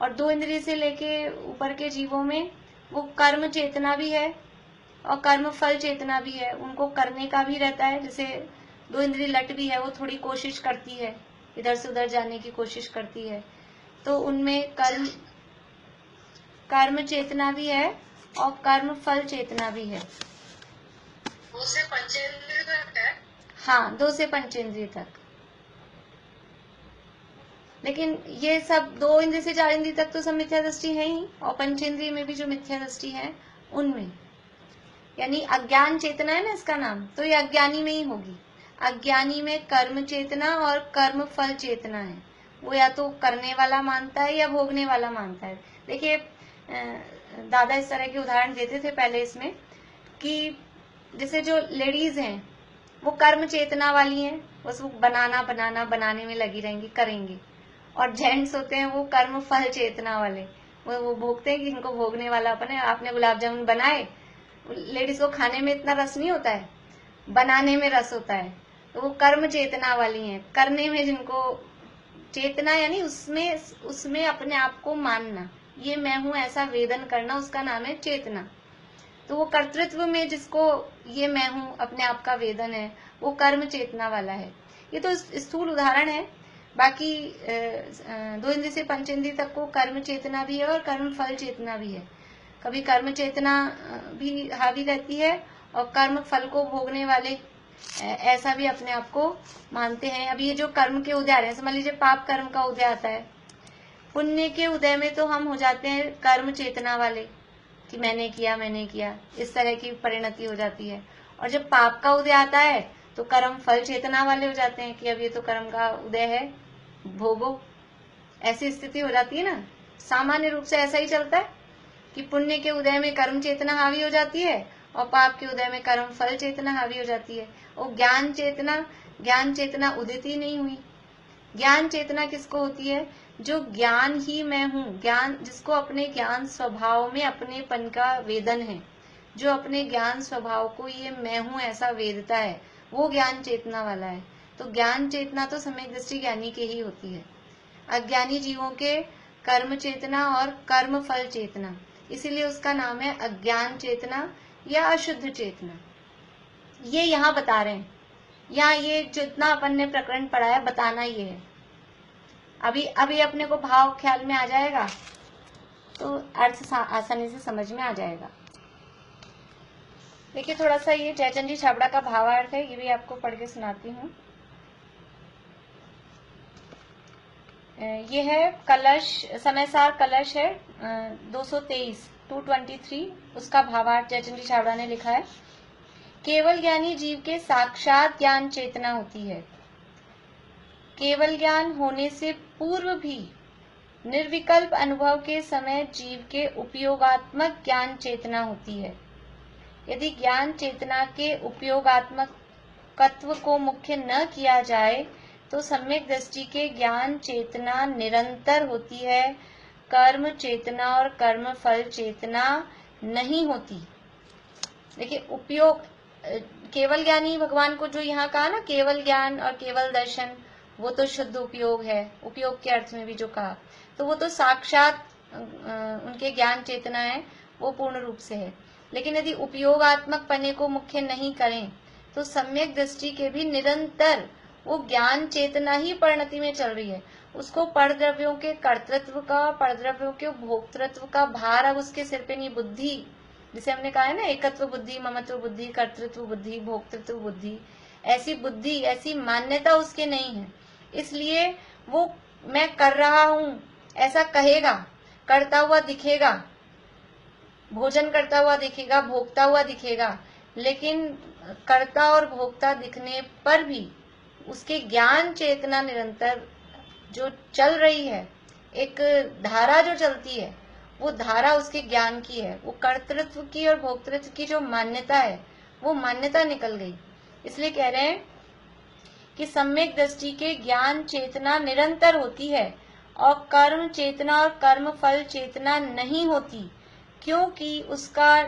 और 2 इंद्रिय से लेके ऊपर के जीवों में वो कर्म चेतना भी है और कर्म फल चेतना भी है, उनको करने का भी रहता है। जैसे 2 इंद्रिय लट भी है, वो थोड़ी कोशिश करती है, इधर से उधर जाने की कोशिश करती है, तो उनमें कर्म चेतना भी है और कर्म फल चेतना भी है। 2 से पंचेंद्रिय तक है। हाँ, 2 से पंचेंद्रिय तक। लेकिन ये सब 2 इंद्रिय से 4 इंद्रिय तक तो सब मिथ्या दृष्टि है ही, और पंचेंद्रिय में भी जो मिथ्या दृष्टि है उनमें, यानी अज्ञान चेतना है ना इसका नाम, तो ये अज्ञानी में ही होगी। अज्ञानी में कर्म चेतना और कर्म फल चेतना है, वो या तो करने वाला मानता है या भोगने वाला मानता है। देखिए दादा इस तरह के उदाहरण देते थे पहले इसमें कि जैसे जो लेडीज हैं वो कर्म चेतना वाली हैं, बस वो बनाने में लगी रहेंगी, करेंगी, और जेंट्स होते हैं वो कर्म फल चेतना वाले, वो भोगते हैं कि इनको भोगने वाला अपन है। आपने गुलाब जामुन बनाए, लेडीज को खाने में इतना रस नहीं होता है, बनाने में रस होता है, तो वो कर्म चेतना वाली हैं, करने में जिनको चेतना, यानी उसमें अपने आप को मानना, ये मैं हूं ऐसा वेदन करना, उसका नाम है चेतना। तो वो कर्तृत्व में जिसको ये मैं हूं अपने आप का वेदन है, वो कर्म चेतना वाला है। ये तो स्थूल उदाहरण है, बाकी 2 इंद्रिय से पंचेंद्रिय तक को कर्म चेतना भी है और कर्म फल चेतना भी है। कभी कर्म चेतना भी हावी रहती है और कर्म फल को भोगने वाले ऐसा भी अपने आप को मानते हैं। अभी ये जो कर्म के उदय आ रहे हैं, समझ लीजिए पाप कर्म का उदय आता है, पुण्य के उदय में तो हम हो जाते हैं कर्म चेतना वाले कि मैंने किया, इस तरह की परिणति हो जाती है। और जब पाप का उदय आता है तो कर्म फल चेतना वाले हो जाते हैं कि अब ये तो कर्म का उदय है, भोगो, ऐसी स्थिति हो जाती है ना। सामान्य रूप से ऐसा ही चलता है कि पुण्य के उदय में कर्म चेतना हावी हो जाती है और पाप के उदय में कर्म फल चेतना हावी हो जाती है। और ज्ञान चेतना उदित ही नहीं हुई। ज्ञान चेतना किसको होती है? जो ज्ञान ही मैं हूँ, ज्ञान जिसको अपने ज्ञान स्वभाव में अपनेपन का वेदन है, जो अपने ज्ञान स्वभाव को ये मैं हूँ ऐसा वेदता है, वो ज्ञान चेतना वाला है। तो ज्ञान चेतना तो सम्यक दृष्टि ज्ञानी के ही होती है। अज्ञानी जीवों के कर्म चेतना और कर्म फल चेतना, इसीलिए उसका नाम है अज्ञान चेतना या अशुद्ध चेतना। ये यहाँ बता रहे हैं, यहाँ ये जितना अपन ने प्रकरण पढ़ा है बताना ये है। अभी अपने को भाव ख्याल में आ जाएगा तो अर्थ आसानी से समझ में आ जाएगा। देखिए थोड़ा सा ये जयचंद जी छाबड़ा का भावार्थ है, ये भी आपको पढ़ के सुनाती हूँ। ये है कलश, समयसार कलश है 223, उसका भावार्थ जयचंद जी छाबड़ा ने लिखा है। केवल ज्ञानी जीव के साक्षात ज्ञान चेतना होती है। केवल ज्ञान होने से पूर्व भी निर्विकल्प अनुभव के समय जीव के उपयोगात्मक ज्ञान चेतना होती है। यदि ज्ञान चेतना के उपयोगात्मक तत्व को मुख्य न किया जाए तो सम्यक दृष्टि के ज्ञान चेतना निरंतर होती है, कर्म चेतना और कर्म फल चेतना नहीं होती। देखिए उपयोग, केवल ज्ञानी भगवान को जो यहाँ कहा ना, केवल ज्ञान और केवल दर्शन, वो तो शुद्ध उपयोग है, उपयोग के अर्थ में भी जो कहा, तो वो तो साक्षात उनके ज्ञान चेतना है, वो पूर्ण रूप से है। लेकिन यदि उपयोगात्मक पने को मुख्य नहीं करें तो सम्यक दृष्टि के भी निरंतर वो ज्ञान चेतना ही परिणति में चल रही है। उसको परद्रव्यों के कर्तृत्व का, परद्रव्यों के भोक्तृत्व का भार अब उसके सिर पे नहीं। बुद्धि, जिसे हमने कहा है ना, एकत्व बुद्धि, ममत्व बुद्धि, कर्तृत्व बुद्धि, भोक्तृत्व बुद्धि, ऐसी बुद्धि, ऐसी मान्यता उसके नहीं है। इसलिए वो मैं कर रहा हूं ऐसा कहेगा, करता हुआ दिखेगा, भोजन करता हुआ दिखेगा, भोगता हुआ दिखेगा, लेकिन करता और भोगता दिखने पर भी उसके ज्ञान चेतना निरंतर जो चल रही है, एक धारा जो चलती है, वो धारा उसके ज्ञान की है, वो कर्तृत्व की और भोक्तृत्व की जो मान्यता है वो मान्यता निकल गई। इसलिए कह रहे हैं कि सम्यक दृष्टि के ज्ञान चेतना निरंतर होती है और कर्म चेतना और कर्म फल चेतना नहीं होती, क्योंकि उसका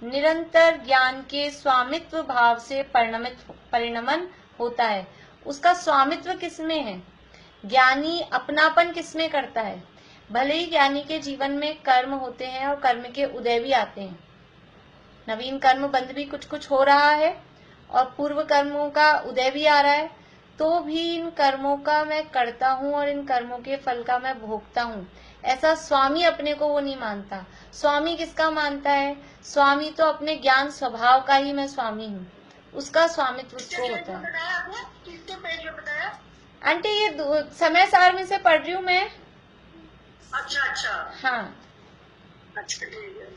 निरंतर ज्ञान के स्वामित्व भाव से परिणमन होता है। उसका स्वामित्व किसमें है? ज्ञानी अपनापन किसमें करता है? भले ही ज्ञानी के जीवन में कर्म होते हैं और कर्म के उदय भी आते हैं, नवीन कर्म बंध भी कुछ कुछ हो रहा है और पूर्व कर्मों का उदय भी आ रहा है, तो भी इन कर्मों का मैं करता हूँ और इन कर्मों के फल का मैं भोगता हूँ। ऐसा स्वामी अपने को वो नहीं मानता। स्वामी किसका मानता है? स्वामी तो अपने ज्ञान स्वभाव का ही मैं स्वामी हूँ, उसका स्वामित्व उसको होता है। आंटी ये समय सार में से पढ़ रही हूँ मैं। अच्छा हाँ, अच्छा ठीक है।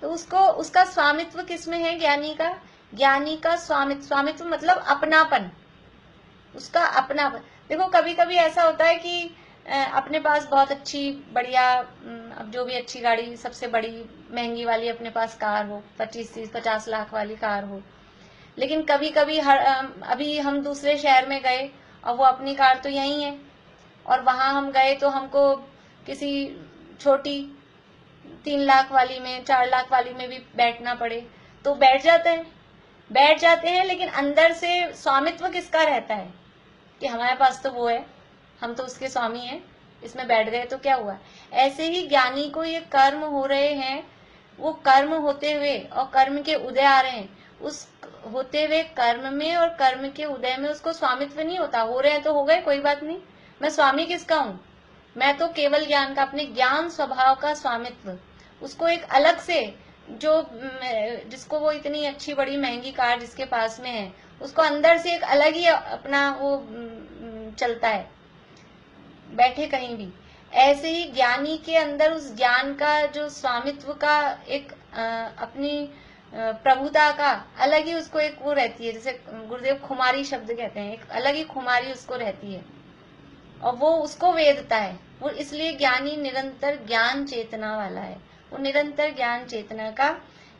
तो उसको उसका स्वामित्व किसमें है? ज्ञानी का। ज्ञानी का स्वामित्व मतलब अपनापन, उसका अपनापन। देखो कभी कभी ऐसा होता है कि अपने पास बहुत अच्छी बढ़िया, अब जो भी अच्छी गाड़ी, सबसे बड़ी महंगी वाली अपने पास कार हो, 25-30-50 लाख वाली कार हो, लेकिन कभी कभी अभी हम दूसरे शहर में गए और वो अपनी कार तो यही है, और वहां हम गए तो हमको किसी छोटी 3 लाख वाली में, 4 लाख वाली में भी बैठना पड़े तो बैठ जाते हैं, लेकिन अंदर से स्वामित्व किसका रहता है? कि हमारे पास तो वो है, हम तो उसके स्वामी हैं, इसमें बैठ गए तो क्या हुआ। ऐसे ही ज्ञानी को ये कर्म हो रहे हैं, वो कर्म होते हुए और कर्म के उदय आ रहे हैं, उस होते हुए कर्म में और कर्म के उदय में उसको स्वामित्व नहीं होता। हो रहे हैं तो हो गए, कोई बात नहीं, मैं स्वामी किसका हूँ? मैं तो केवल ज्ञान का, अपने ज्ञान स्वभाव का स्वामित्व। उसको एक अलग से, जो जिसको वो इतनी अच्छी बड़ी महंगी कार जिसके पास में है, उसको अंदर से एक अलग ही अपना वो चलता है, बैठे कहीं भी। ऐसे ही ज्ञानी के अंदर उस ज्ञान का जो स्वामित्व का एक अपनी प्रभुता का अलग ही उसको एक वो रहती है, जैसे गुरुदेव खुमारी शब्द कहते हैं, एक अलग ही खुमारी उसको रहती है और वो उसको वेदता है। वो इसलिए ज्ञानी निरंतर ज्ञान चेतना वाला है, वो निरंतर ज्ञान चेतना का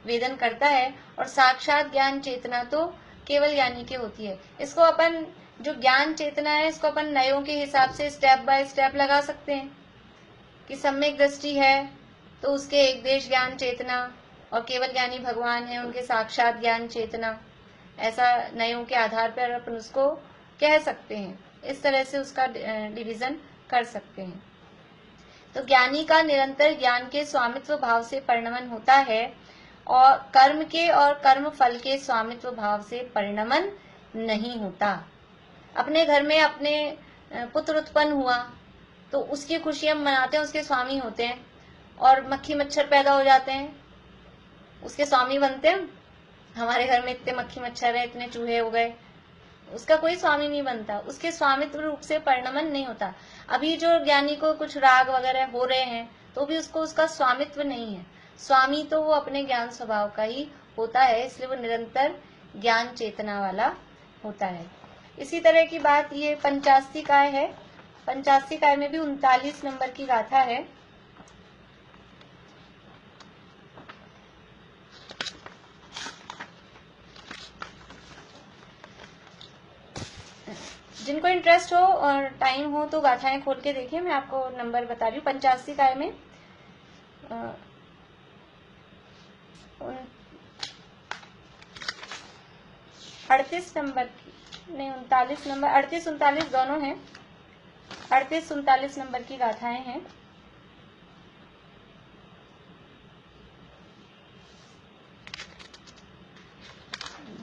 वेदन करता है। और साक्षात ज्ञान चेतना तो केवल ज्ञानी की होती है। इसको अपन, जो ज्ञान चेतना है, इसको अपन नयों के हिसाब से स्टेप बाय स्टेप लगा सकते हैं कि सम्यक दृष्टि है तो उसके एक देश ज्ञान चेतना, और केवल ज्ञानी भगवान है उनके साक्षात ज्ञान चेतना। ऐसा नयों के आधार पर अपन उसको कह सकते हैं, इस तरह से उसका डिवीजन कर सकते हैं। तो ज्ञानी का निरंतर ज्ञान के स्वामित्व भाव से परिणमन होता है और कर्म के और कर्म फल के स्वामित्व भाव से परिणमन नहीं होता। अपने घर में अपने पुत्र उत्पन्न हुआ तो उसकी खुशी हम मनाते हैं, उसके स्वामी होते हैं, और मक्खी मच्छर पैदा हो जाते हैं, उसके स्वामी बनते हैं। हमारे घर में इतने मक्खी मच्छर है, इतने चूहे हो गए, उसका कोई स्वामी नहीं बनता, उसके स्वामित्व रूप से परिणमन नहीं होता। अभी जो ज्ञानी को कुछ राग वगैरह हो रहे हैं तो भी उसको उसका स्वामित्व नहीं है। स्वामी तो वो अपने ज्ञान स्वभाव का ही होता है, इसलिए वो निरंतर ज्ञान चेतना वाला होता है। इसी तरह की बात ये 85 काय है। 85 काय में भी 39 नंबर की गाथा है। जिनको इंटरेस्ट हो और टाइम हो तो गाथाएं खोल के देखिए, मैं आपको नंबर बता रही हूँ। 85 काय में 38 नंबर की नहीं, 39 नंबर, 38-39 दोनों हैं। 38-39 नंबर की गाथाएं हैं।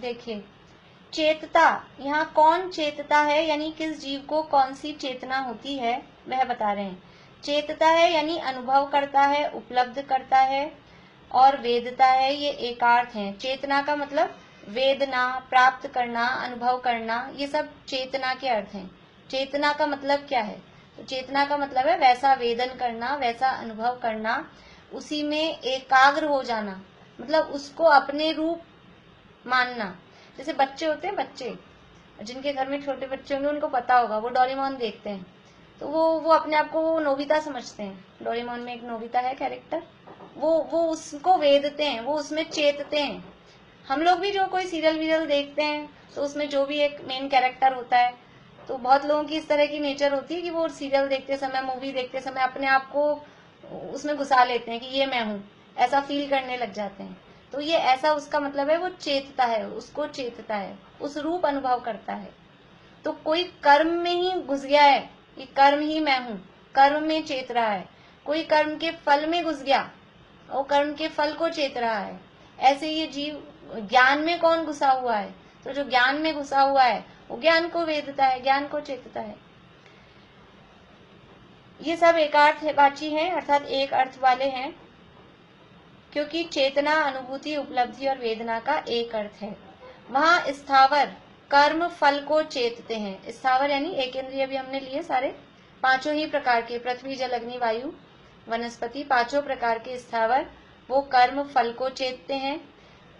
देखिए, चेतता, यहाँ कौन चेतता है, यानी किस जीव को कौन सी चेतना होती है वह बता रहे हैं। चेतता है यानी अनुभव करता है, उपलब्ध करता है, और वेदता है, ये एकार्थ है। चेतना का मतलब वेदना, प्राप्त करना, अनुभव करना, ये सब चेतना के अर्थ हैं। चेतना का मतलब क्या है? तो चेतना का मतलब है वैसा वेदन करना, वैसा अनुभव करना, उसी में एकाग्र हो जाना, मतलब उसको अपने रूप मानना। जैसे बच्चे होते हैं, बच्चे जिनके घर में छोटे बच्चे होंगे उनको पता होगा, वो डोरेमोन देखते हैं तो वो अपने आप को वो नोबिता समझते हैं। डोरेमोन में एक नोबिता है कैरेक्टर, वो उसको वेदते हैं, वो उसमें चेतते हैं। हम लोग भी जो कोई सीरियल वीरियल देखते हैं तो उसमें जो भी एक मेन कैरेक्टर होता है, तो बहुत लोगों की इस तरह की नेचर होती है कि वो सीरियल देखते समय, मूवी देखते समय अपने आप को उसमें घुसा लेते हैं कि ये मैं हूँ, ऐसा फील करने लग जाते हैं। तो ये ऐसा उसका मतलब है, वो चेतता है, उसको चेतता है, उस रूप अनुभव करता है। तो कोई कर्म में ही घुस गया है कि कर्म ही मैं हूँ, कर्म में चेत रहा है। कोई कर्म के फल में घुस गया, वो कर्म के फल को चेत रहा है। ऐसे ये जीव ज्ञान में कौन घुसा हुआ है, तो जो ज्ञान में घुसा हुआ है वो ज्ञान को वेदता है, ज्ञान को चेतता है। ये सब एकार्थवाची हैं, अर्थात एक अर्थ वाले हैं, क्योंकि चेतना, अनुभूति, उपलब्धि और वेदना का एक अर्थ है। वहां स्थावर कर्म फल को चेतते हैं। स्थावर यानी एक इंद्रिय भी हमने लिए सारे, पांचों ही प्रकार के, पृथ्वी, जल, अग्नि, वायु, वनस्पति, पांचों प्रकार के स्थावर वो कर्म फल को चेतते हैं।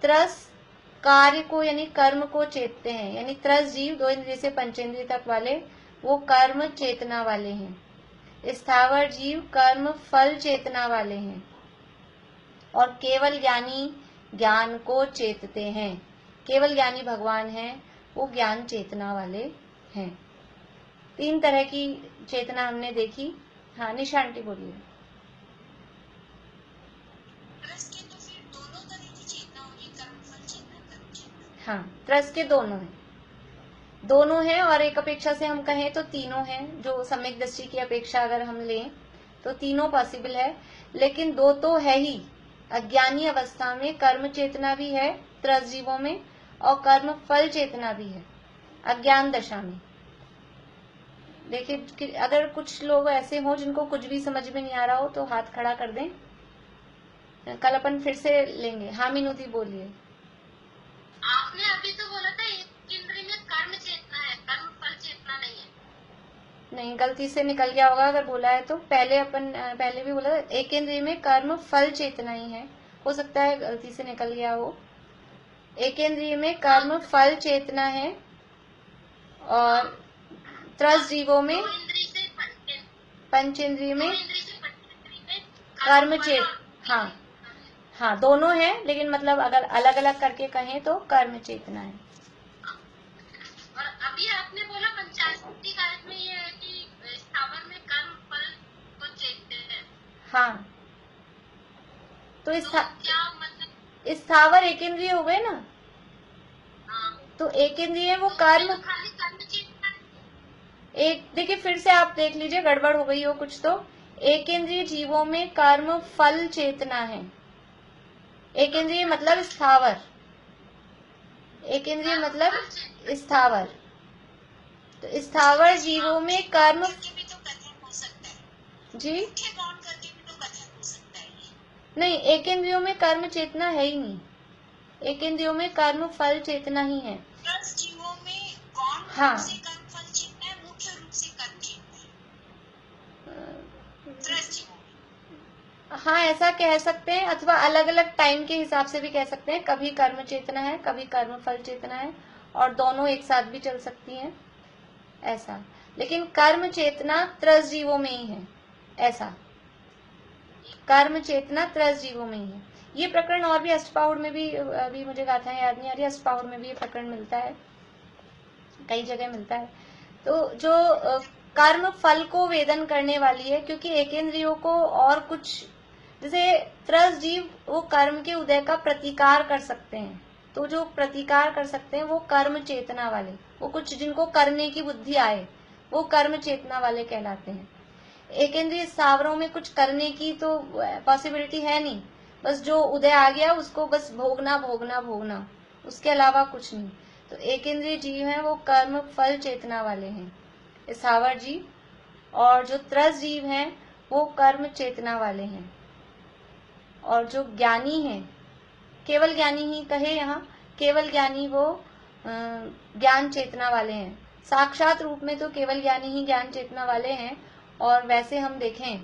त्रस कार्य को यानी कर्म को चेतते हैं, यानी त्रस जीव 2 इंद्रिय से पंचेंद्रिय तक वाले वो कर्म चेतना वाले हैं। स्थावर जीव कर्म फल चेतना वाले हैं। और केवल ज्ञानी ज्ञान को चेतते हैं। केवल ज्ञानी भगवान है, वो ज्ञान चेतना वाले हैं। 3 तरह की चेतना हमने देखी। हाँ निशा आंटी बोलिए। हाँ त्रस के दोनों हैं, और एक अपेक्षा से हम कहें तो तीनों हैं। जो सम्यक दृष्टि की अपेक्षा अगर हम लें तो तीनों पॉसिबल है, लेकिन 2 तो है ही। अज्ञानी अवस्था में कर्म चेतना भी है त्रस जीवों में, और कर्म फल चेतना भी है अज्ञान दशा में। देखिए अगर कुछ लोग ऐसे हों जिनको कुछ भी समझ में नहीं आ रहा हो तो हाथ खड़ा कर दें, कल अपन फिर से लेंगे। हाँ मीनूदी बोलिए। आपने अभी तो बोला था एक इंद्रिय में कर्म चेतना है, कर्म फल चेतना नहीं है। नहीं, गलती से निकल गया होगा अगर बोला है तो। पहले भी बोला था एक इंद्रिय में कर्म फल चेतना ही है, हो सकता है गलती से निकल गया हो। एक इंद्रिय में कर्म फल चेतना है, और त्रस जीवों में पंचेंद्रिय में कर्म चेत, हाँ दोनों है, लेकिन मतलब अगर अलग अलग करके कहें तो कर्म चेतना है। और अभी आपने बोला पंचाशती कारक में ये है कि स्थावर में कर्म फल को चेतते हैं। हाँ तो क्या मतलब स्थावर एक इंद्रिय हो गए ना। हाँ, तो एक इंद्रिय वो कर्म, तो खाली कर्म चेतना एक देखिए फिर से आप देख लीजिए गड़बड़ हो गई हो कुछ तो। एक इंद्रिय जीवों में कर्म फल चेतना है। एक इंद्रिय मतलब स्थावर, एक इंद्रिय मतलब स्थावर। तो स्थावर जीवों में कर्म भी तो कथन हो सकता है जी बाउंड करके भी तो कथन हो सकता है। नहीं, एक इंद्रियों में कर्म चेतना है ही नहीं, एक इंद्रियों में कर्म फल चेतना ही है। जीवों में कौन हाँ से कर्म फल चेतना है, मुख्य रूप से कर्म चेतना है। हाँ ऐसा कह सकते हैं, अथवा अलग अलग टाइम के हिसाब से भी कह सकते हैं। कभी कर्म चेतना है, कभी कर्म फल चेतना है, और दोनों एक साथ भी चल सकती हैं ऐसा। लेकिन कर्म चेतना त्रस जीवों में ही है, ऐसा कर्म चेतना त्रस जीवों में ही है। ये प्रकरण और भी अष्टपाहुड़ में भी, अभी मुझे गाथाएं याद नहीं आ रही, अष्टपाहुड़ में भी ये प्रकरण मिलता है, कई जगह मिलता है। तो जो कर्म फल को वेदन करने वाली है, क्योंकि एक इंद्रियों को और कुछ, जैसे त्रस जीव वो कर्म के उदय का प्रतिकार कर सकते हैं, तो जो प्रतिकार कर सकते हैं वो कर्म चेतना वाले, वो कुछ जिनको करने की बुद्धि आए वो कर्म चेतना वाले कहलाते हैं। एक इंद्रिय स्थावरों में कुछ करने की तो पॉसिबिलिटी है नहीं, बस जो उदय आ गया उसको बस भोगना भोगना भोगना, उसके अलावा कुछ नहीं। तो एक इंद्रिय जीव है वो कर्म फल चेतना वाले हैं स्थावर जीव, और जो त्रस जीव हैं वो कर्म चेतना वाले हैं। और जो ज्ञानी है, केवल ज्ञानी ही कहे यहाँ, केवल ज्ञानी वो ज्ञान चेतना वाले हैं। साक्षात रूप में तो केवल ज्ञानी ही ज्ञान चेतना वाले हैं, और वैसे हम देखें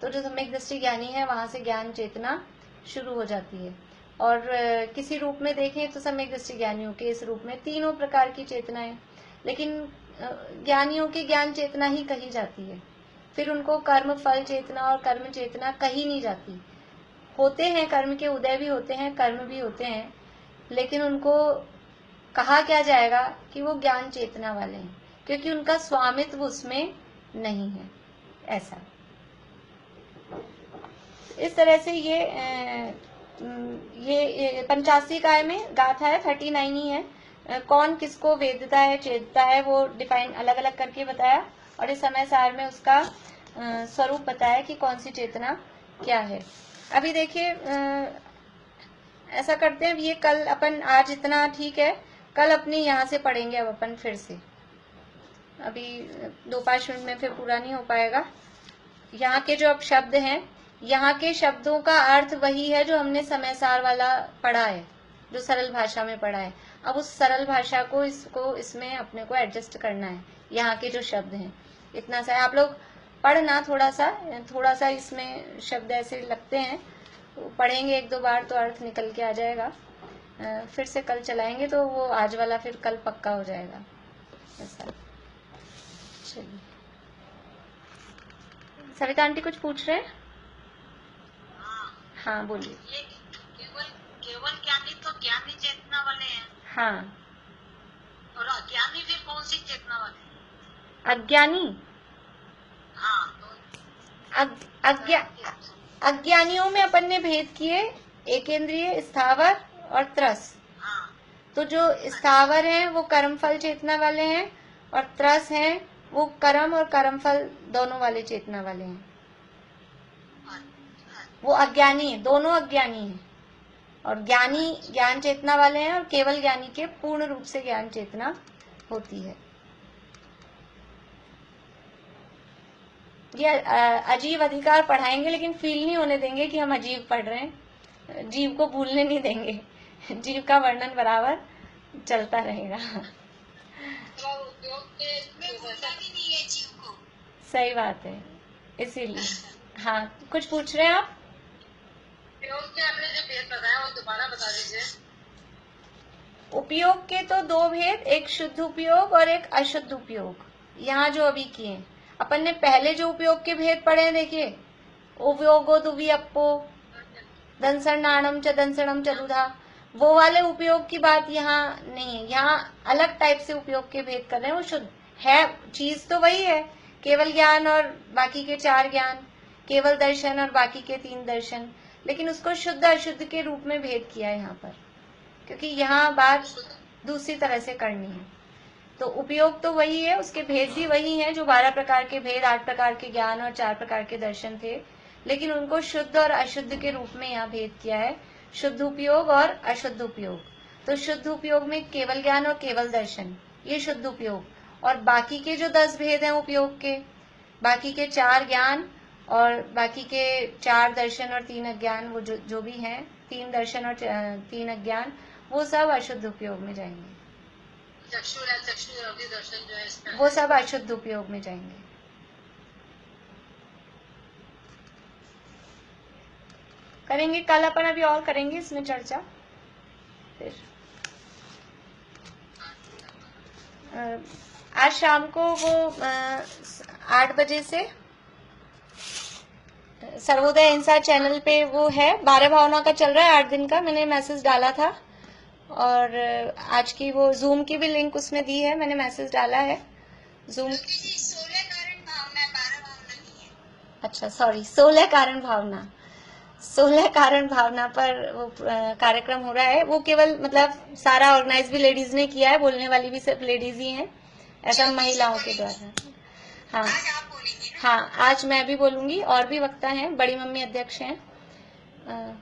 तो जो सम्यक दृष्टि ज्ञानी है वहां से ज्ञान चेतना शुरू हो जाती है। और किसी रूप में देखें तो सम्यक दृष्टि ज्ञानियों के इस रूप में तीनों प्रकार की चेतनाएं, लेकिन ज्ञानियों की ज्ञान चेतना ही कही जाती है। फिर उनको कर्म फल चेतना और कर्म चेतना कही नहीं जाती। होते हैं कर्म के उदय भी होते हैं, कर्म भी होते हैं, लेकिन उनको कहा क्या जाएगा कि वो ज्ञान चेतना वाले हैं, क्योंकि उनका स्वामित्व उसमें नहीं है। ऐसा इस तरह से ये 85 काय में गाथा है, 39 ही है। कौन किसको वेदता है चेतता है वो डिफाइन अलग अलग करके बताया, और इस समय सार में उसका स्वरूप बताया कि कौन सी चेतना क्या है। अभी देखिए ऐसा करते हैं, ये कल अपन, आज इतना ठीक है, कल अपने यहाँ से पढ़ेंगे अब अपन फिर से। अभी 2-5 मिनट में फिर पूरा नहीं हो पाएगा। यहाँ के जो अब शब्द हैं, यहाँ के शब्दों का अर्थ वही है जो हमने समय सार वाला पढ़ा है, जो सरल भाषा में पढ़ा है। अब उस सरल भाषा को इसमें अपने को एडजस्ट करना है। यहाँ के जो शब्द हैं इतना सा, आप लोग पढ़ना थोड़ा सा इसमें शब्द ऐसे लगते हैं, तो पढ़ेंगे 1-2 बार तो अर्थ निकल के आ जाएगा। फिर से कल चलाएंगे तो वो आज वाला फिर कल पक्का हो जाएगा। ऐसा चलिए, सविता आंटी कुछ पूछ रहे हैं? हाँ बोलिए। ये केवल ज्ञानी तो ज्ञानी चेतना वाले हैं। हाँ, और अज्ञानी फिर कौन सी चेतना वाले? अज्ञानी, हाँ अज्ञानियों में अपन ने भेद किए, एकेंद्रिय, स्थावर और त्रस। हाँ। तो जो स्थावर हैं वो कर्म फल चेतना वाले हैं, और त्रस हैं वो कर्म और कर्म फल दोनों वाले चेतना वाले हैं। वो अज्ञानी है, दोनों अज्ञानी हैं। और ज्ञानी ज्ञान चेतना वाले हैं, और केवल ज्ञानी के पूर्ण रूप से ज्ञान चेतना होती है। ये अजीब अधिकार पढ़ाएंगे, लेकिन फील नहीं होने देंगे कि हम अजीब पढ़ रहे हैं, जीव को भूलने नहीं देंगे। जीव का वर्णन बराबर चलता रहेगा। सही बात है, इसीलिए। हाँ, कुछ पूछ रहे हैं आप? आपने जो भेद बताया वो दोबारा बता दीजिए। उपयोग के तो 2 भेद, एक शुद्ध उपयोग और एक अशुद्ध उपयोग। यहाँ जो अभी किए अपन ने, पहले जो उपयोग के भेद पढ़े हैं, देखिए, उपयोगो दुवी अपो दंसरनाणम च दंसरम चलुधा, वो वाले उपयोग की बात यहाँ नहीं है। यहाँ अलग टाइप से उपयोग के भेद कर रहे हैं। वो शुद्ध है, चीज तो वही है, केवल ज्ञान और बाकी के 4 ज्ञान, केवल दर्शन और बाकी के 3 दर्शन, लेकिन उसको शुद्ध अशुद्ध के रूप में भेद किया है यहाँ पर, क्योंकि यहाँ बात दूसरी तरह से करनी है। तो उपयोग तो वही है, उसके भेद भी वही हैं, जो 12 प्रकार के भेद, 8 प्रकार के ज्ञान और 4 प्रकार के दर्शन थे, लेकिन उनको शुद्ध और अशुद्ध के रूप में यहाँ भेद किया है, शुद्ध उपयोग और अशुद्ध उपयोग। तो शुद्ध उपयोग में केवल ज्ञान और केवल दर्शन, ये शुद्ध उपयोग, और बाकी के जो 10 भेद हैं उपयोग के, बाकी के 4 ज्ञान और बाकी के 4 दर्शन और 3 अज्ञान, वो जो भी हैं, 3 दर्शन और 3 अज्ञान, वो सब अशुद्ध उपयोग में जाएंगे। दर्शन जो है इसमें, वो सब अशुद्ध उपयोग में जाएंगे। करेंगे कल अपन, अभी और करेंगे इसमें चर्चा। फिर आज शाम को वो 8 बजे से सर्वोदय इंसा चैनल पे वो है, 12 भावना का चल रहा है, 8 दिन का। मैंने मैसेज डाला था, और आज की वो जूम की भी लिंक उसमें दी है, मैंने मैसेज डाला है जूम। 16 कारण भावना, 12 भावना नहीं है। अच्छा सॉरी, 16 कारण भावना, 16 कारण भावना पर वो कार्यक्रम हो रहा है। वो केवल मतलब सारा ऑर्गेनाइज भी लेडीज ने किया है, बोलने वाली भी सिर्फ लेडीज ही हैं, ऐसा महिलाओं के द्वारा। हाँ हाँ, आज मैं भी बोलूंगी, और भी वक्ता हैं, बड़ी मम्मी अध्यक्ष हैं,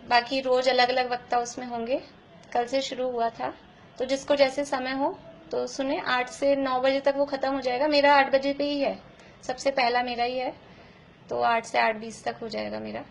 बाकी रोज अलग अलग वक्ता उसमें होंगे। कल से शुरू हुआ था, तो जिसको जैसे समय हो तो सुने। 8 से 9 बजे तक वो खत्म हो जाएगा। मेरा 8 बजे पे ही है, सबसे पहला मेरा ही है, तो 8 से 8:20 तक हो जाएगा मेरा।